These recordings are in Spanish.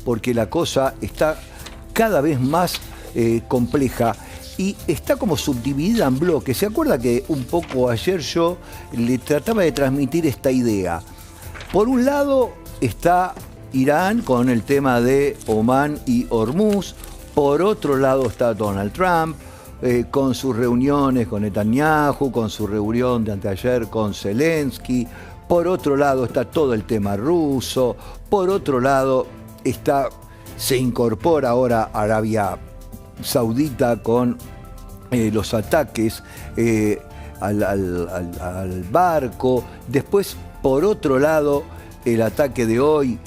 porque la cosa está cada vez más compleja y está como subdividida en bloques. ¿Se acuerda que un poco ayer yo le trataba de transmitir esta idea? Por un lado está Irán con el tema de Omán y Hormuz. Por otro lado está Donald Trump con sus reuniones con Netanyahu, con su reunión de anteayer con Zelensky. Por otro lado está todo el tema ruso. Por otro lado se incorpora ahora Arabia Saudita con los ataques al barco. Después, por otro lado, el ataque de hoy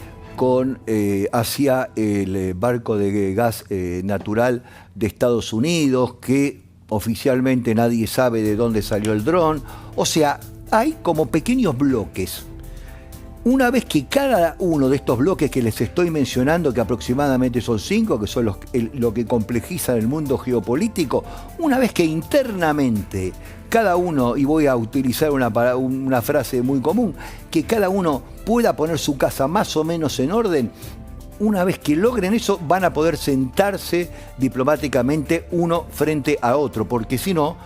hacia el barco de gas natural de Estados Unidos, que oficialmente nadie sabe de dónde salió el dron. O sea, hay como pequeños bloques. Una vez que cada uno de estos bloques que les estoy mencionando, que aproximadamente son 5, que son lo que complejizan el mundo geopolítico, una vez que internamente cada uno, y voy a utilizar una frase muy común, que cada uno pueda poner su casa más o menos en orden, una vez que logren eso van a poder sentarse diplomáticamente uno frente a otro, porque si no,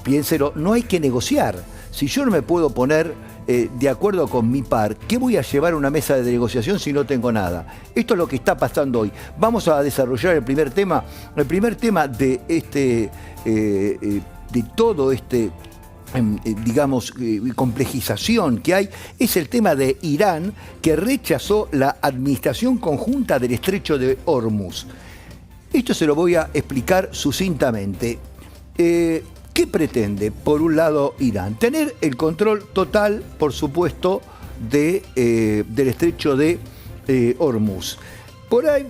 piénselo, no hay que negociar. Si yo no me puedo poner de acuerdo con mi par, ¿qué voy a llevar a una mesa de negociación si no tengo nada? Esto es lo que está pasando hoy. Vamos a desarrollar el primer tema. El primer tema de todo este, digamos, complejización que hay, es el tema de Irán, que rechazó la administración conjunta del estrecho de Hormuz. Esto se lo voy a explicar sucintamente. ¿Qué pretende, por un lado, Irán? Tener el control total, por supuesto, del estrecho de Hormuz. Por ahí,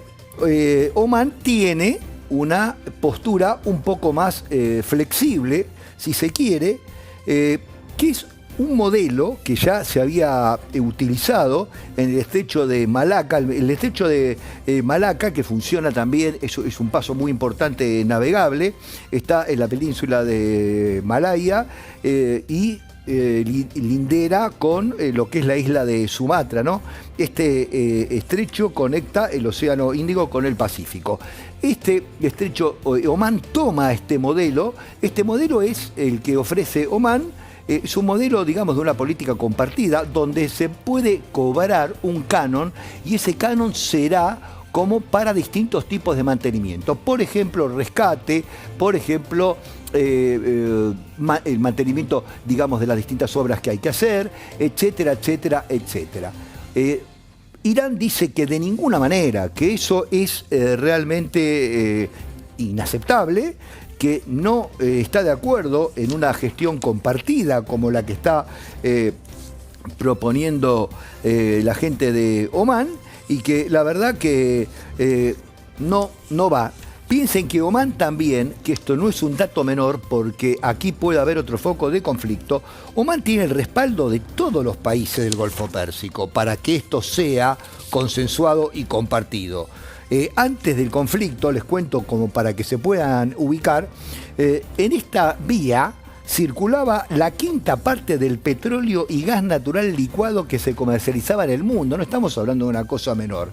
Omán tiene una postura un poco más flexible, si se quiere, que es un modelo que ya se había utilizado en el estrecho de Malaca. El estrecho de Malaca, que funciona también, es un paso muy importante navegable, está en la península de Malaya y lindera con lo que es la isla de Sumatra, ¿no? Este estrecho conecta el Océano Índico con el Pacífico. Este estrecho, Omán toma este modelo. Este modelo es el que ofrece Omán. Es un modelo, digamos, de una política compartida donde se puede cobrar un canon y ese canon será como para distintos tipos de mantenimiento. Por ejemplo, rescate, por ejemplo, el mantenimiento, digamos, de las distintas obras que hay que hacer, etcétera, etcétera, etcétera. Irán dice que de ninguna manera, que eso es realmente inaceptable, que no está de acuerdo en una gestión compartida como la que está proponiendo la gente de Omán, y que la verdad que no va. Piensen que Omán también, que esto no es un dato menor porque aquí puede haber otro foco de conflicto, Omán tiene el respaldo de todos los países del Golfo Pérsico para que esto sea consensuado y compartido. Antes del conflicto, les cuento como para que se puedan ubicar, en esta vía circulaba la quinta parte del petróleo y gas natural licuado que se comercializaba en el mundo. No estamos hablando de una cosa menor.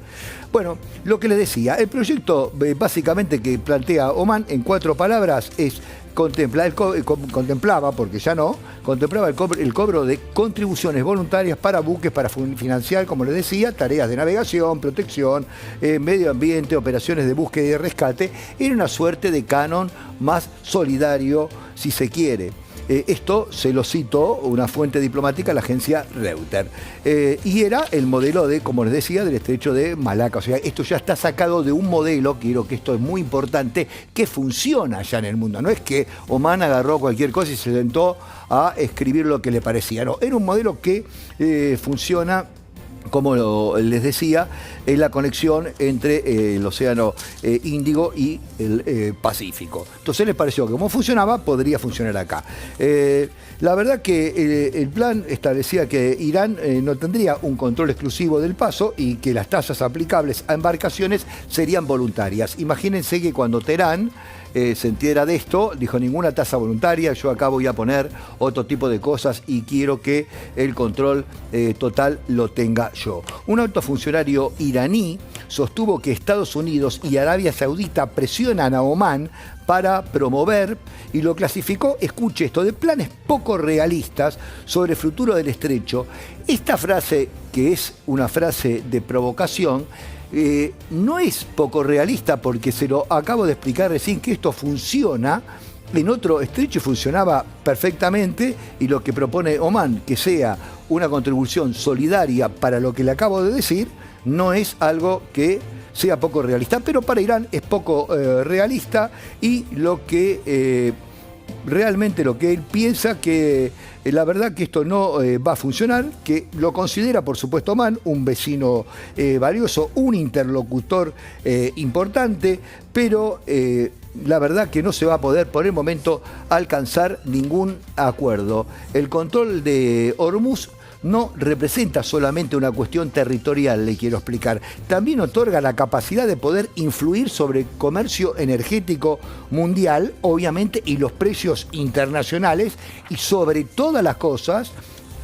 Bueno, lo que les decía, el proyecto básicamente que plantea Omán en 4 palabras es contemplaba el cobro de contribuciones voluntarias para buques para financiar, como les decía, tareas de navegación, protección, medio ambiente, operaciones de búsqueda y rescate. Era una suerte de canon más solidario, si se quiere. Esto se lo citó una fuente diplomática, la agencia Reuters. Y era el modelo de, como les decía, del estrecho de Malaca. O sea, esto ya está sacado de un modelo, quiero que esto es muy importante, que funciona allá en el mundo. No es que Omán agarró cualquier cosa y se sentó a escribir lo que le parecía. No, era un modelo que funciona, como les decía, en la conexión entre el Océano Índico y el Pacífico. Entonces les pareció que como funcionaba, podría funcionar acá. La verdad que el plan establecía que Irán no tendría un control exclusivo del paso y que las tasas aplicables a embarcaciones serían voluntarias. Imagínense que cuando Teherán se entera de esto, dijo ninguna tasa voluntaria, yo acá voy a poner otro tipo de cosas y quiero que el control total lo tenga yo. Un alto funcionario iraní sostuvo que Estados Unidos y Arabia Saudita presionan a Omán para promover, y lo clasificó, escuche esto, de planes poco realistas sobre el futuro del estrecho. Esta frase, que es una frase de provocación, no es poco realista porque se lo acabo de explicar recién que esto funciona en otro estrecho y funcionaba perfectamente, y lo que propone Omán, que sea una contribución solidaria para lo que le acabo de decir, no es algo que sea poco realista, pero para Irán es poco realista, y lo que realmente lo que él piensa que la verdad que esto no va a funcionar, que lo considera por supuesto Omán un vecino valioso, un interlocutor importante, pero la verdad que no se va a poder por el momento alcanzar ningún acuerdo. El control de Hormuz no representa solamente una cuestión territorial, le quiero explicar. También otorga la capacidad de poder influir sobre el comercio energético mundial, obviamente, y los precios internacionales, y sobre todas las cosas,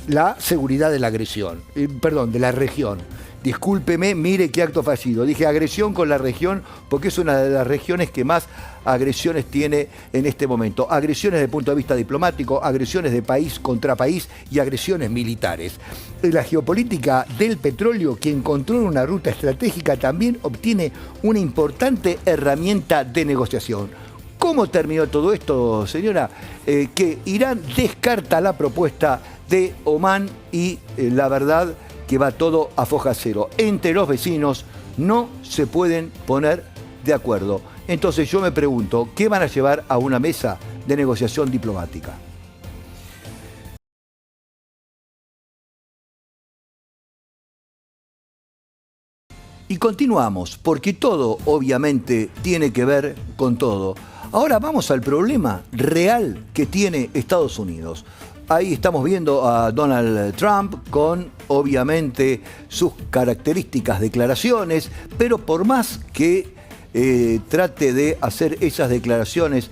la seguridad de la agresión, de la región. Discúlpeme, mire qué acto fallido. Dije agresión con la región porque es una de las regiones que más agresiones tiene en este momento. Agresiones desde el punto de vista diplomático, agresiones de país contra país y agresiones militares. La geopolítica del petróleo, que encontró una ruta estratégica, también obtiene una importante herramienta de negociación. ¿Cómo terminó todo esto, señora? Que Irán descarta la propuesta de Omán y la verdad que va todo a foja cero. Entre los vecinos no se pueden poner de acuerdo. Entonces yo me pregunto, ¿qué van a llevar a una mesa de negociación diplomática? Y continuamos, porque todo obviamente tiene que ver con todo. Ahora vamos al problema real que tiene Estados Unidos. Ahí estamos viendo a Donald Trump con, obviamente, sus características declaraciones, pero por más que trate de hacer esas declaraciones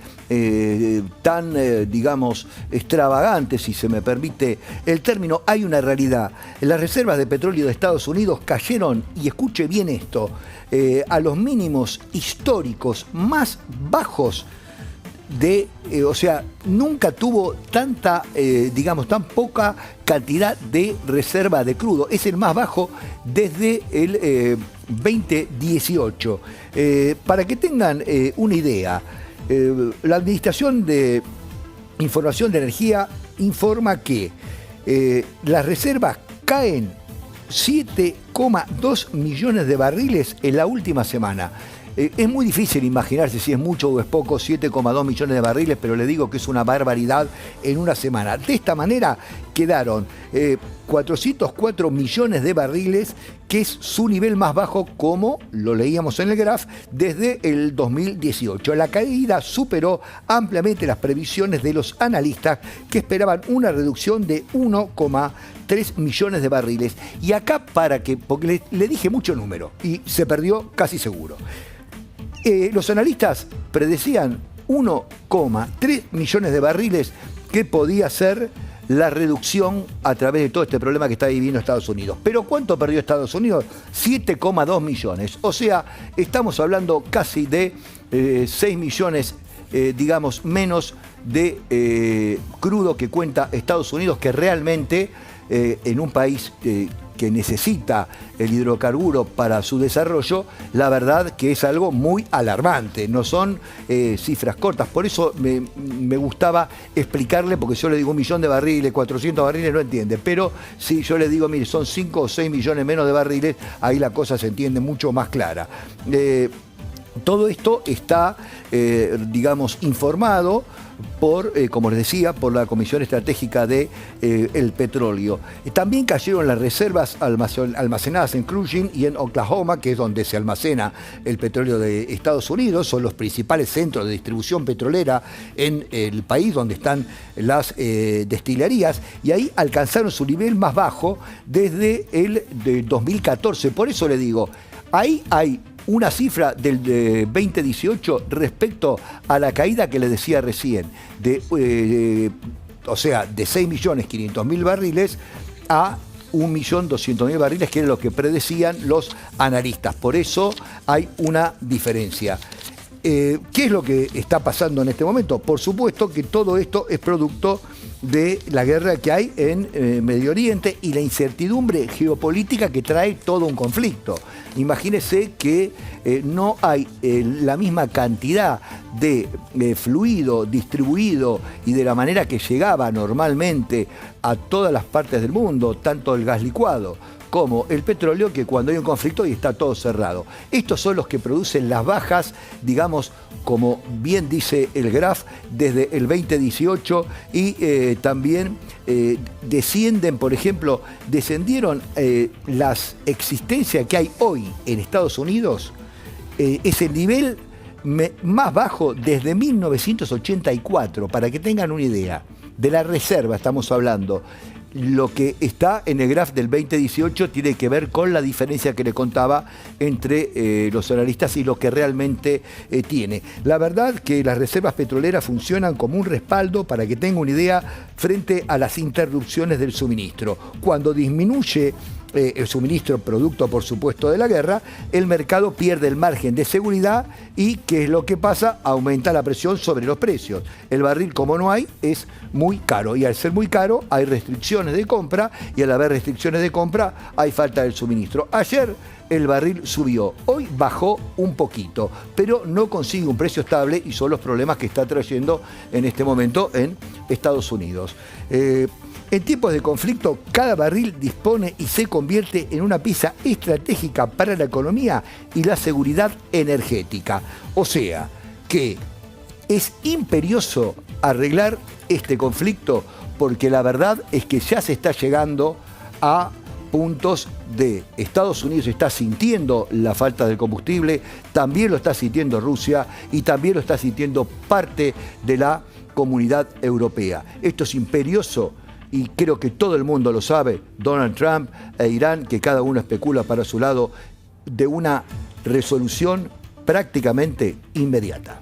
tan, digamos, extravagantes, si se me permite el término, hay una realidad. Las reservas de petróleo de Estados Unidos cayeron, y escuche bien esto, a los mínimos históricos más bajos o sea, nunca tuvo tanta, tan poca cantidad de reserva de crudo. Es el más bajo desde el 2018. Para que tengan una idea, la Administración de Información de Energía informa que las reservas caen 7,2 millones de barriles en la última semana. Es muy difícil imaginarse si es mucho o es poco, 7,2 millones de barriles, pero le digo que es una barbaridad en una semana. De esta manera quedaron 404 millones de barriles, que es su nivel más bajo, como lo leíamos en el graph, desde el 2018. La caída superó ampliamente las previsiones de los analistas, que esperaban una reducción de 1,3 millones de barriles. Y acá, porque le dije mucho número y se perdió casi seguro. Los analistas predecían 1,3 millones de barriles que podía ser la reducción a través de todo este problema que está viviendo Estados Unidos. ¿Pero cuánto perdió Estados Unidos? 7,2 millones. O sea, estamos hablando casi de 6 millones, menos de crudo que cuenta Estados Unidos, que realmente en un país que necesita el hidrocarburo para su desarrollo, la verdad que es algo muy alarmante, no son cifras cortas. Por eso me gustaba explicarle, porque yo le digo 1 millón de barriles, 400 barriles, no entiende, pero si yo le digo, mire, son 5 o 6 millones menos de barriles, ahí la cosa se entiende mucho más clara. Todo esto está, informado por, como les decía, por la Comisión Estratégica de el Petróleo. También cayeron las reservas almacenadas en Cushing y en Oklahoma, que es donde se almacena el petróleo de Estados Unidos. Son los principales centros de distribución petrolera en el país, donde están las destilerías, y ahí alcanzaron su nivel más bajo desde el de 2014. Por eso le digo, ahí hay una cifra del 2018 respecto a la caída que les decía recién, o sea, de 6.500.000 barriles a 1.200.000 barriles, que era lo que predecían los analistas. Por eso hay una diferencia. ¿Qué es lo que está pasando en este momento? Por supuesto que todo esto es producto de la guerra que hay en Medio Oriente y la incertidumbre geopolítica que trae todo un conflicto. Imagínese que no hay la misma cantidad de fluido distribuido y de la manera que llegaba normalmente a todas las partes del mundo, tanto el gas licuado como el petróleo, que cuando hay un conflicto y está todo cerrado. Estos son los que producen las bajas, digamos, como bien dice el Graf, desde el 2018 y también descienden, por ejemplo, descendieron las existencias que hay hoy en Estados Unidos, es el nivel más bajo desde 1984, para que tengan una idea. De la reserva estamos hablando. Lo que está en el graph del 2018 tiene que ver con la diferencia que le contaba entre los analistas y lo que realmente tiene. La verdad que las reservas petroleras funcionan como un respaldo, para que tenga una idea, frente a las interrupciones del suministro. Cuando disminuye el suministro, producto por supuesto de la guerra, el mercado pierde el margen de seguridad y ¿qué es lo que pasa? Aumenta la presión sobre los precios. El barril, como no hay, es muy caro, y al ser muy caro hay restricciones de compra, y al haber restricciones de compra hay falta del suministro. Ayer el barril subió, hoy bajó un poquito, pero no consigue un precio estable, y son los problemas que está trayendo en este momento en Estados Unidos. En tiempos de conflicto, cada barril dispone y se convierte en una pieza estratégica para la economía y la seguridad energética. O sea, que es imperioso arreglar este conflicto, porque la verdad es que ya se está llegando a puntos de Estados Unidos está sintiendo la falta del combustible, también lo está sintiendo Rusia y también lo está sintiendo parte de la comunidad europea. Esto es imperioso. Y creo que todo el mundo lo sabe, Donald Trump e Irán, que cada uno especula para su lado, de una resolución prácticamente inmediata.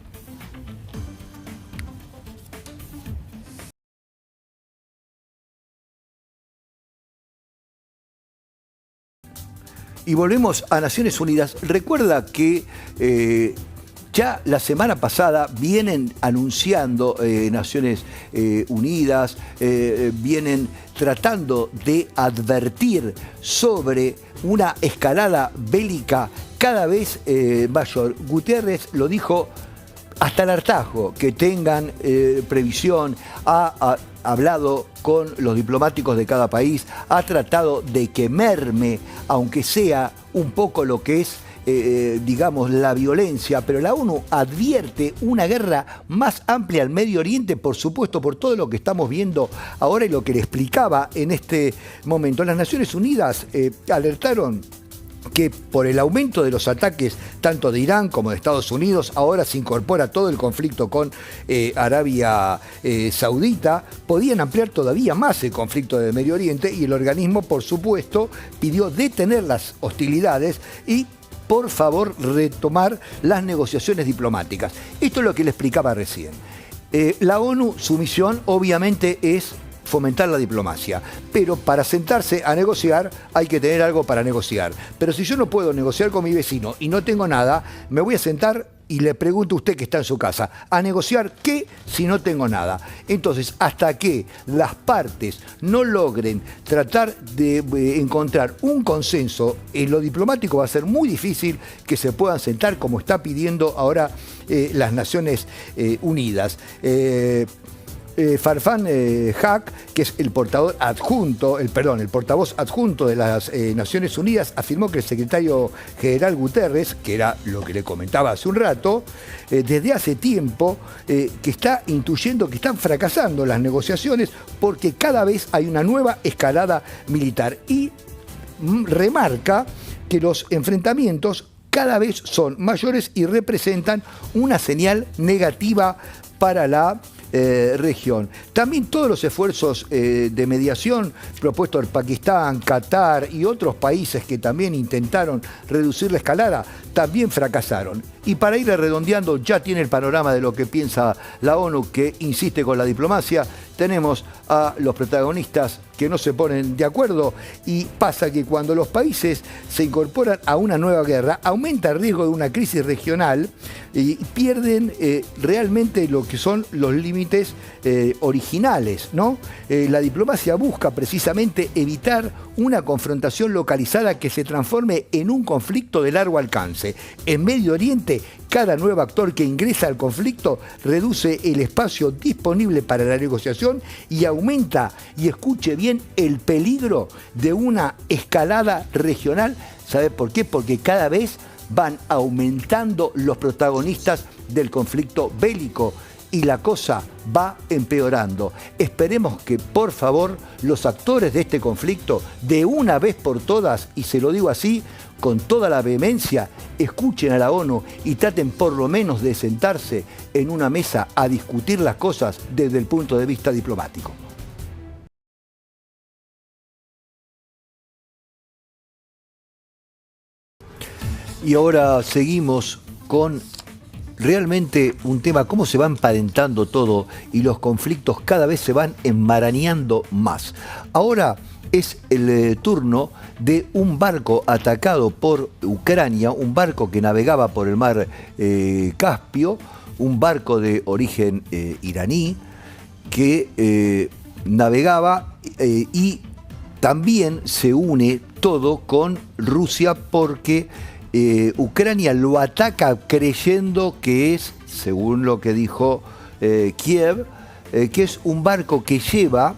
Y volvemos a Naciones Unidas. Recuerda que ya la semana pasada vienen anunciando Naciones Unidas, vienen tratando de advertir sobre una escalada bélica cada vez mayor. Guterres lo dijo hasta el hartazgo, que tengan previsión, ha hablado con los diplomáticos de cada país, ha tratado de que merme, aunque sea un poco lo que es digamos, la violencia, pero la ONU advierte una guerra más amplia al Medio Oriente, por supuesto, por todo lo que estamos viendo ahora y lo que le explicaba en este momento. Las Naciones Unidas alertaron que por el aumento de los ataques tanto de Irán como de Estados Unidos, ahora se incorpora todo el conflicto con Arabia Saudita, podían ampliar todavía más el conflicto del Medio Oriente, y el organismo, por supuesto, pidió detener las hostilidades y por favor retomar las negociaciones diplomáticas. Esto es lo que le explicaba recién. La ONU, su misión obviamente es fomentar la diplomacia, pero para sentarse a negociar hay que tener algo para negociar. Pero si yo no puedo negociar con mi vecino y no tengo nada, me voy a sentar y le pregunto a usted que está en su casa, ¿a negociar qué si no tengo nada? Entonces, hasta que las partes no logren tratar de encontrar un consenso, en lo diplomático va a ser muy difícil que se puedan sentar, como está pidiendo ahora las Naciones Unidas. Farfán Haq, que es el portavoz adjunto de las Naciones Unidas, afirmó que el secretario general Guterres, que era lo que le comentaba hace un rato, desde hace tiempo que está intuyendo que están fracasando las negociaciones porque cada vez hay una nueva escalada militar, y remarca que los enfrentamientos cada vez son mayores y representan una señal negativa para la región. También todos los esfuerzos de mediación propuestos por Pakistán, Qatar y otros países que también intentaron reducir la escalada, también fracasaron. Y para ir redondeando, ya tiene el panorama de lo que piensa la ONU, que insiste con la diplomacia. Tenemos a los protagonistas que no se ponen de acuerdo y pasa que cuando los países se incorporan a una nueva guerra, aumenta el riesgo de una crisis regional y pierden realmente lo que son los límites originales, ¿no? La diplomacia busca precisamente evitar una confrontación localizada que se transforme en un conflicto de largo alcance. En Medio Oriente, cada nuevo actor que ingresa al conflicto reduce el espacio disponible para la negociación y aumenta, y escuche bien, el peligro de una escalada regional. ¿Sabe por qué? Porque cada vez van aumentando los protagonistas del conflicto bélico y la cosa va empeorando. Esperemos que, por favor, los actores de este conflicto, de una vez por todas, y se lo digo así, con toda la vehemencia, escuchen a la ONU y traten por lo menos de sentarse en una mesa a discutir las cosas desde el punto de vista diplomático. Y ahora seguimos con realmente un tema, cómo se va emparentando todo y los conflictos cada vez se van enmarañando más. Ahora es el turno de un barco atacado por Ucrania, un barco que navegaba por el mar Caspio, un barco de origen iraní que navegaba y también se une todo con Rusia porque Ucrania lo ataca creyendo que es, según lo que dijo Kiev, que es un barco que lleva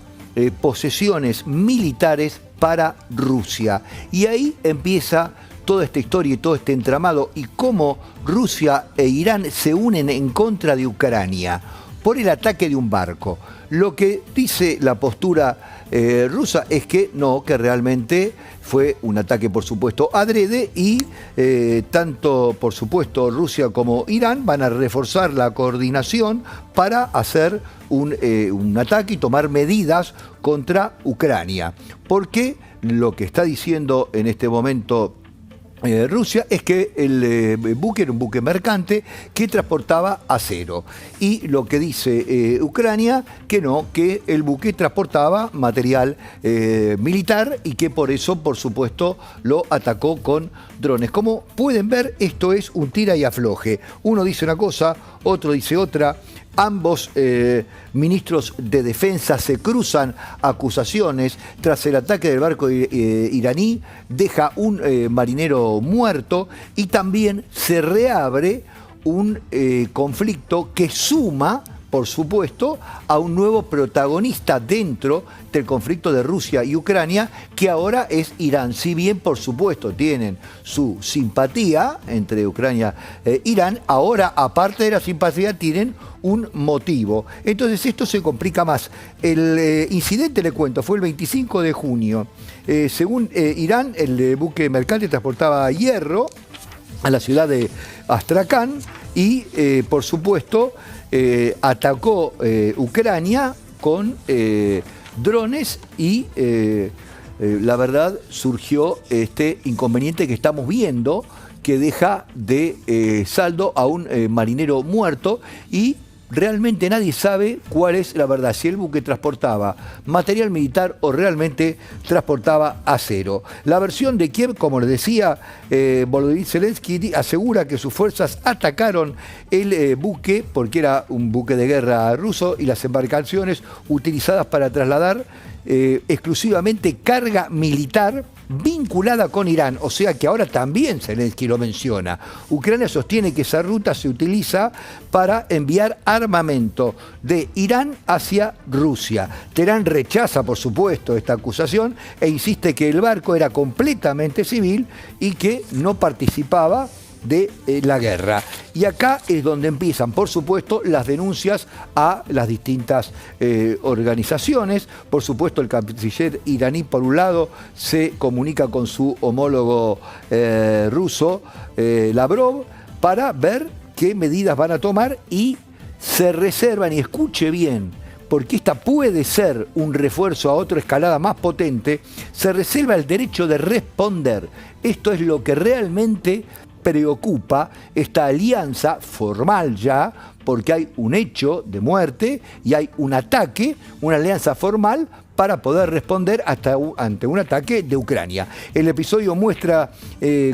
posesiones militares para Rusia. Y ahí empieza toda esta historia y todo este entramado y cómo Rusia e Irán se unen en contra de Ucrania por el ataque de un barco. Lo que dice la postura rusa es que no, que realmente fue un ataque, por supuesto, adrede y tanto, por supuesto, Rusia como Irán van a reforzar la coordinación para hacer un ataque y tomar medidas contra Ucrania. Porque lo que está diciendo en este momento Rusia es que el buque era un buque mercante que transportaba acero y lo que dice Ucrania que no, que el buque transportaba material militar y que por eso, por supuesto, lo atacó con drones. Como pueden ver, esto es un tira y afloje. Uno dice una cosa, otro dice otra. Ambos ministros de defensa se cruzan acusaciones tras el ataque del barco iraní, deja un marinero muerto y también se reabre un conflicto que suma, por supuesto, a un nuevo protagonista dentro del conflicto de Rusia y Ucrania, que ahora es Irán. Si bien, por supuesto, tienen su simpatía entre Ucrania e Irán, ahora, aparte de la simpatía, tienen un motivo. Entonces esto se complica más. El incidente, le cuento, fue el 25 de junio. Según Irán, el buque mercante transportaba hierro a la ciudad de Astrakán y, por supuesto, atacó Ucrania con drones y la verdad surgió este inconveniente que estamos viendo que deja de saldo a un marinero muerto y realmente nadie sabe cuál es la verdad, si el buque transportaba material militar o realmente transportaba acero. La versión de Kiev, como les decía, Volodymyr Zelensky asegura que sus fuerzas atacaron el buque porque era un buque de guerra ruso y las embarcaciones utilizadas para trasladar exclusivamente carga militar vinculada con Irán, o sea que ahora también Zelensky lo menciona. Ucrania sostiene que esa ruta se utiliza para enviar armamento de Irán hacia Rusia. Teherán rechaza, por supuesto, esta acusación e insiste que el barco era completamente civil y que no participaba de la guerra. Y acá es donde empiezan, por supuesto, las denuncias a las distintas organizaciones. Por supuesto, el canciller iraní, por un lado, se comunica con su homólogo ruso, Lavrov, para ver qué medidas van a tomar y se reservan, y escuche bien, porque esta puede ser un refuerzo a otra escalada más potente, se reserva el derecho de responder. Esto es lo que realmente preocupa esta alianza formal ya, porque hay un hecho de muerte y hay un ataque, una alianza formal para poder responder ante un ataque de Ucrania. El episodio muestra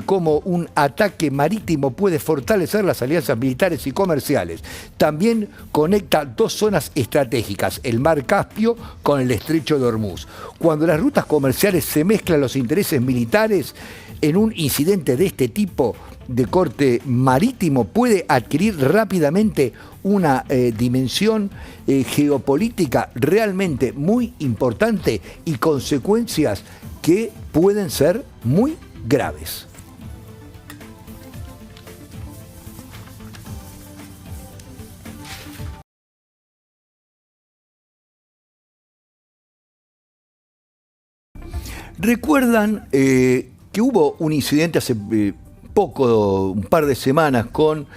cómo un ataque marítimo puede fortalecer las alianzas militares y comerciales. También conecta dos zonas estratégicas, el mar Caspio con el estrecho de Hormuz. Cuando las rutas comerciales se mezclan los intereses militares, en un incidente de este tipo, de corte marítimo, puede adquirir rápidamente una dimensión geopolítica realmente muy importante y consecuencias que pueden ser muy graves. ¿Recuerdan que hubo un incidente hace poco, un par de semanas, con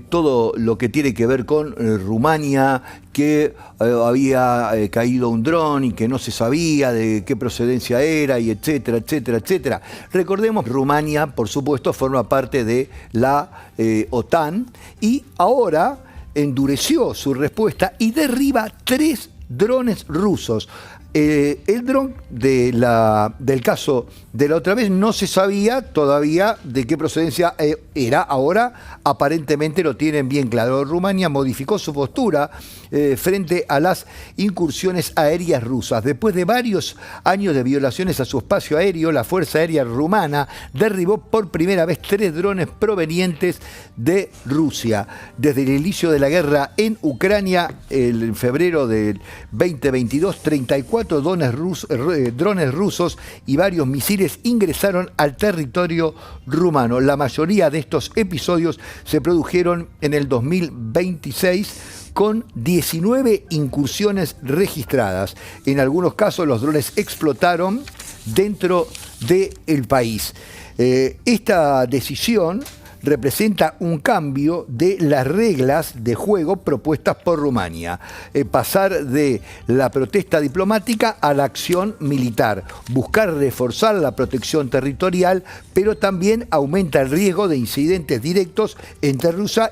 todo lo que tiene que ver con Rumania, que había caído un dron y que no se sabía de qué procedencia era, y etcétera, etcétera, etcétera? Recordemos, Rumania, por supuesto, forma parte de la OTAN y ahora endureció su respuesta y derriba 3 drones rusos. El dron del caso de la otra vez no se sabía todavía de qué procedencia era. Ahora aparentemente lo tienen bien claro. Rumania modificó su postura frente a las incursiones aéreas rusas. Después de varios años de violaciones a su espacio aéreo, la Fuerza Aérea Rumana derribó por primera vez 3 drones provenientes de Rusia. Desde el inicio de la guerra en Ucrania, en febrero del 2022, 34 drones rusos y varios misiles ingresaron al territorio rumano. La mayoría de estos episodios se produjeron en el 2026, con 19 incursiones registradas. En algunos casos los drones explotaron dentro del país. Esta decisión representa un cambio de las reglas de juego propuestas por Rumania. Pasar de la protesta diplomática a la acción militar. Buscar reforzar la protección territorial, pero también aumenta el riesgo de incidentes directos entre Rusia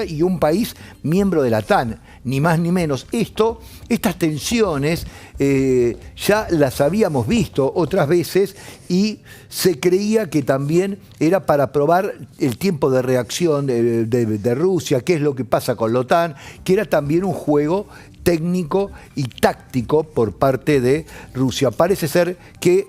y un país miembro de la OTAN. Ni más ni menos. Estas tensiones ya las habíamos visto otras veces y se creía que también era para probar el tiempo de reacción de Rusia, qué es lo que pasa con la OTAN, que era también un juego técnico y táctico por parte de Rusia. Parece ser que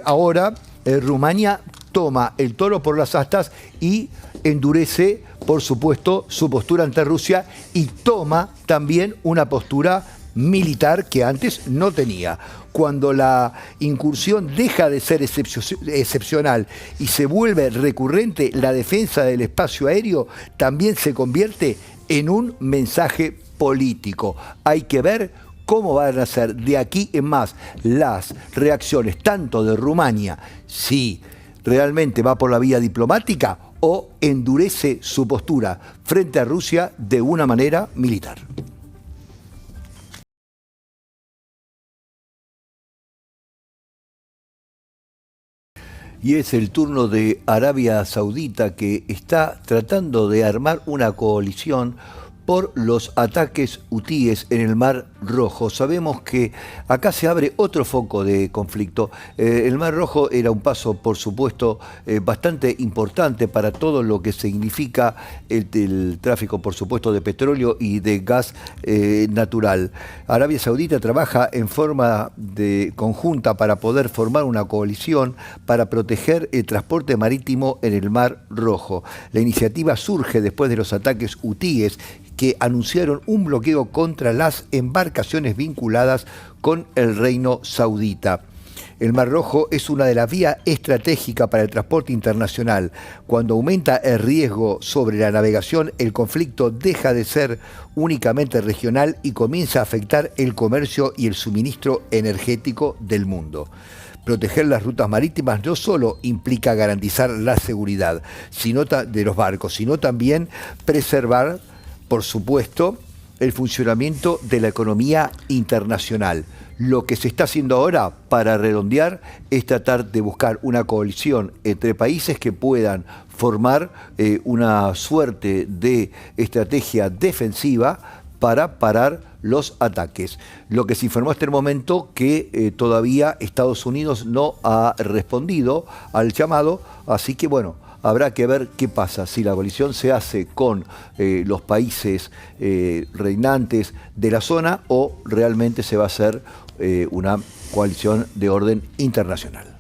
ahora Rumania toma el toro por las astas y endurece, por supuesto, su postura ante Rusia y toma también una postura militar que antes no tenía. Cuando la incursión deja de ser excepcional y se vuelve recurrente, la defensa del espacio aéreo también se convierte en un mensaje político. Hay que ver cómo van a ser de aquí en más las reacciones tanto de Rumania, si realmente va por la vía diplomática o endurece su postura frente a Rusia de una manera militar. Y es el turno de Arabia Saudita, que está tratando de armar una coalición por los ataques hutíes en el Mar Rojo. Sabemos que acá se abre otro foco de conflicto. El Mar Rojo era un paso, por supuesto, bastante importante para todo lo que significa el tráfico, por supuesto, de petróleo y de gas natural. Arabia Saudita trabaja en forma conjunta para poder formar una coalición para proteger el transporte marítimo en el Mar Rojo. La iniciativa surge después de los ataques hutíes que anunciaron un bloqueo contra las embarcaciones vinculadas con el reino saudita. El Mar Rojo es una de las vías estratégicas para el transporte internacional. Cuando aumenta el riesgo sobre la navegación, el conflicto deja de ser únicamente regional y comienza a afectar el comercio y el suministro energético del mundo. Proteger las rutas marítimas no solo implica garantizar la seguridad de los barcos, sino también preservar, por supuesto, el funcionamiento de la economía internacional. Lo que se está haciendo ahora, para redondear, es tratar de buscar una coalición entre países que puedan formar una suerte de estrategia defensiva para parar los ataques. Lo que se informó hasta el momento que todavía Estados Unidos no ha respondido al llamado, así que bueno, habrá que ver qué pasa, si la coalición se hace con los países reinantes de la zona o realmente se va a hacer una coalición de orden internacional.